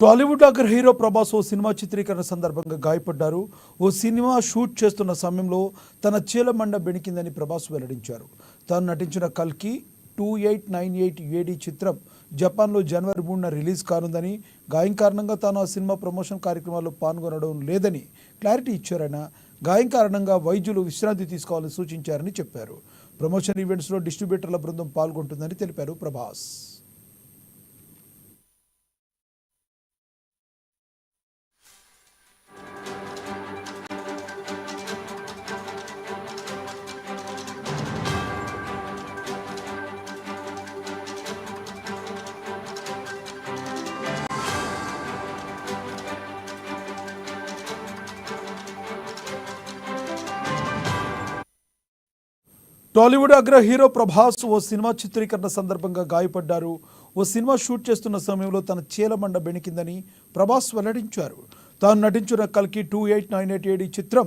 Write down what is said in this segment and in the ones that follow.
టాలీవుడ్ అగ్ర హీరో ప్రభాస్ ఓ సినిమా చిత్రీకరణ సందర్భంగా గాయపడ్డారు. ఓ సినిమా షూట్ చేస్తున్న సమయంలో తన చీలమండ బెణికిందని ప్రభాస్ వెల్లడించారు. తాను నటించిన కల్కి 2898 ఏడి చిత్రం జపాన్లో జనవరి 3న రిలీజ్ కానుందని, గాయం కారణంగా తాను ఆ సినిమా ప్రమోషన్ కార్యక్రమాల్లో పాల్గొనడం లేదని క్లారిటీ ఇచ్చారైనా గాయం కారణంగా వైద్యులు విశ్రాంతి తీసుకోవాలని సూచించారని చెప్పారు. ప్రమోషన్ ఈవెంట్స్లో డిస్ట్రిబ్యూటర్ల బృందం పాల్గొంటుందని తెలిపారు ప్రభాస్. టాలీవుడ్ అగ్ర హీరో ప్రభాస్ ఓ సినిమా చిత్రీకరణ సందర్భంగా గాయపడ్డారు. ఓ సినిమా షూట్ చేస్తున్న సమయంలో తన చీలమండ బెణికిందని ప్రభాస్ వెల్లడించారు. తాను నటించిన కల్కి 2898 ఏడి చిత్రం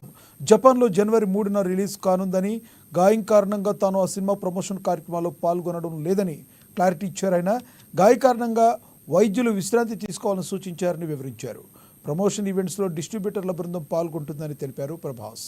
జపాన్లో జనవరి 3న రిలీజ్ కానుందని, గాయం కారణంగా తాను ఆ సినిమా ప్రమోషన్ కార్యక్రమాల్లో పాల్గొనడం లేదని క్లారిటీ ఇచ్చారైనా గాయం కారణంగా వైద్యులు విశ్రాంతి తీసుకోవాలని సూచించారని వివరించారు. ప్రమోషన్ ఈవెంట్స్లో డిస్ట్రిబ్యూటర్ల బృందం పాల్గొంటుందని తెలిపారు ప్రభాస్.